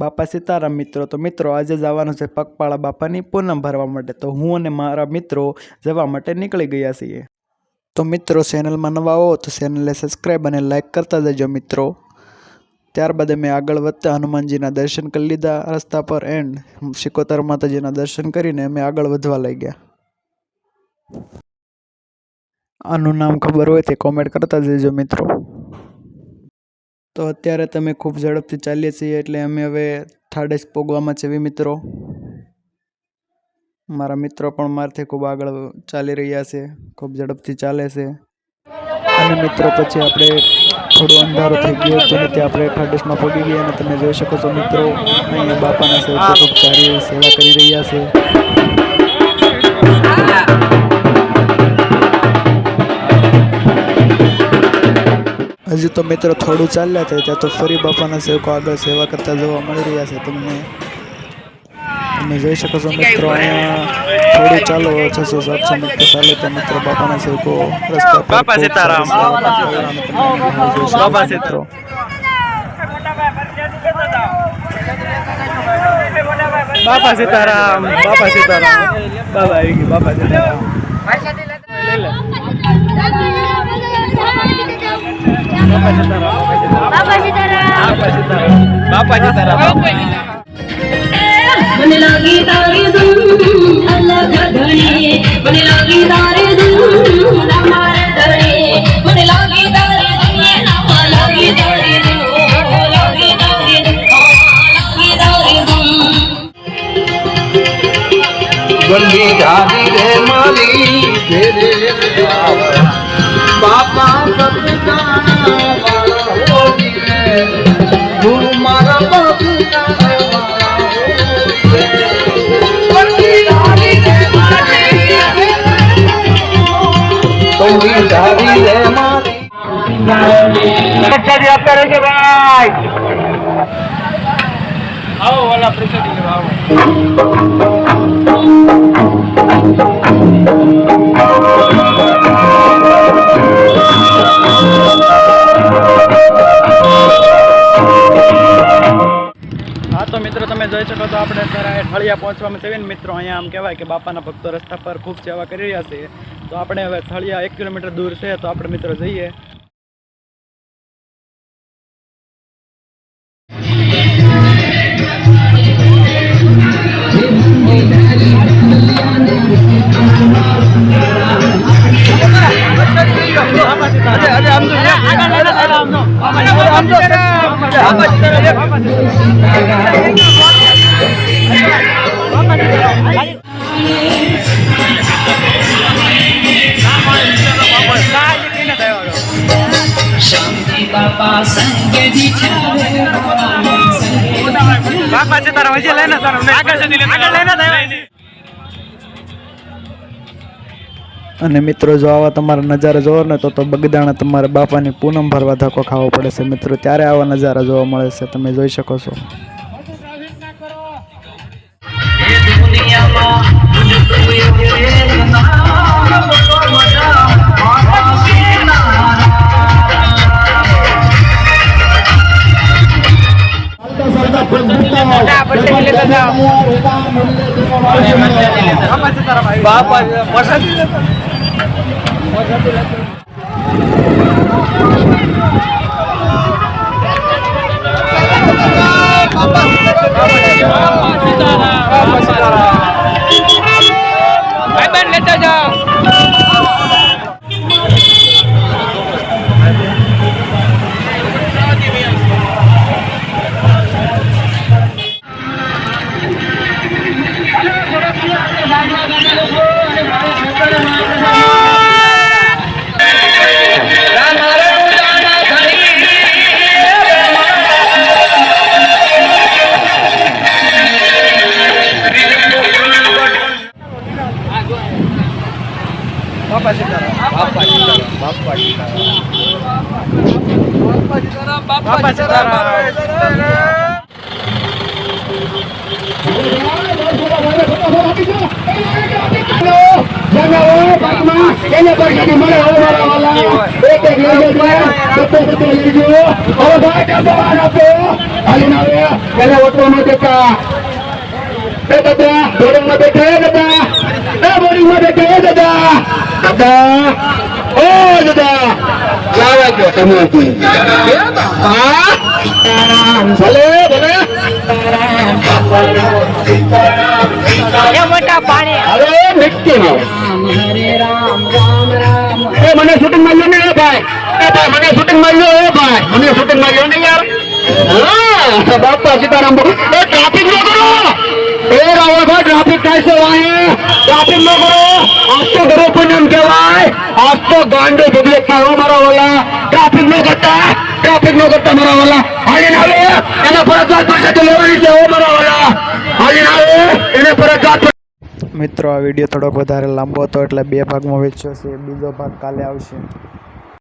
બાપા સીતારામ મિત્રો. તો મિત્રો આજે જવાનું છે પગપાળા બાપાની પૂનમ ભરવા માટે. તો હું અને મારા મિત્રો જવા માટે નીકળી ગયા છીએ. તો મિત્રો ચેનલમાં નવા હો તો ચેનલને સબસ્ક્રાઈબ અને લાઈક કરતા જજો મિત્રો. ત્યારબાદ અમે આગળ વધતા હનુમાનજીના દર્શન કરી લીધા રસ્તા પર એન્ડ શિકોતર માતાજીના દર્શન કરીને અમે આગળ વધવા લઈ ગયા. આનું નામ ખબર હોય તે કોમેન્ટ કરતા જજો મિત્રો. તો અત્યારે તમે ખૂબ ઝડપથી ચાલીએ છીએ એટલે અમે હવે થાળેસ પોગવામાં છે મિત્રો. મારા મિત્રો પણ મારથી ખૂબ આગળ ચાલી રહ્યા છે, ખૂબ ઝડપથી ચાલે છે. અને મિત્રો પછી આપણે થોડું અંધારું થઈ ગયું હતું ને ત્યાં આપણે થાળેસમાં પહોંચી ગયા અને તમે જોઈ શકો છો મિત્રો અહીંયા બાપાના સેવકો ખૂબ સારી સેવા કરી રહ્યા છે. હજી તો મિત્રો થોડું ચાલ્યા થાય ત્યાં તો ફરી બાપાના સેવકો આગળ સેવા કરતા જોવા મળી રહ્યા છે તમને. તમે જોઈ શકો છો મિત્રો અહીંયા થોડું ચાલો 600-700 મીટર ચાલે તો મિત્રો બાપાના સેવકો રસ્તા પર બાપા સીતારામ બાપા સીતારામ બાપા સીતારામ બાપા સીતારામ બાબા આવી ગઈ બાપા સીતારામ બાપા સીતારામ મને લાગી તારી ધૂમ અલગ ધણી મને લાગી તારી ધૂમ અમાર ધણી મને લાગી તારી ધૂમ નામ લાગી તારી ધૂમ લાગી તારી ધૂમ લાગી તારી ધૂમ ગંદી જાની રે મારી તેરે આવ બાપા સતકાના હોલી ગુરુ મારા બાપા आप करेंगे भाई आओ वाला प्रसाद हाँ तो मित्रों તમે જોઈ શકો તો આપણે અત્યારે થળિયા પહોંચવામાં છે ને મિત્રો. અહીંયા આમ કહેવાય કે બાપાના ભક્તો રસ્તા પર ખૂબ સેવા કરી રહ્યા છે. તો આપણે હવે થળિયા 1 કિલોમીટર દૂર છે તો આપણે મિત્રો જઈએ. બાપા સંગે દીછાવે બાપા છે તારા વજે લઈને તારા આગળ લઈને અને મિત્રો જો આવા તમારા નજારા જોવો ને તો બગદાણા તમારે બાપાની પૂનમ ભરવા ધક્કો ખાવો પડે છે મિત્રો. ત્યારે આવા નજારા જોવા મળે છે તમે જોઈ શકો છો. બાપા લેતા જાઓ. બાપા સીતારામ બાપા સીતારામ બાપા સીતારામ બાપા સીતારામ. Halo, એને ઓટવા ન દેતા. એ દાદા બોર્ડિંગમાં બેઠા એ દાદા, એ બોર્ડિંગમાં બેઠા એ દાદા, દાદા ઓ દાદા લાવા ગયો તમે હા ભલે ભલે હવે નક્કી નો એ મને શૂટિંગ મળ્યું ને ભાઈ, એ ભાઈ મને શૂટિંગ મળ્યું, એ ભાઈ મને શૂટિંગ મળ્યું ને યાર. હા બાપા સીતારામ એ ટ્રાફિક નો કરો, એ રાવળભાઈ ટ્રાફિક થાય છે વાય, ટ્રાફિક નો કરો. આજ તો ઘરો પણ એમ કહેવાય, આજ તો ગાંડો પબ્લિક મારો મારા વાલા ટ્રાફિક નો કરતા મારા વાલા હાલીને આવે એના ફરજિયાત પાસે તો લેવાની છે. ઓ મારા વાલા હાલીને આવે એને ફરજિયાત. મિત્રો આ વિડીયો થોડોક વધારે લાંબો હતો એટલે બે ભાગમાં વહેંચ્યો છે, બીજો ભાગ કાલે આવશે.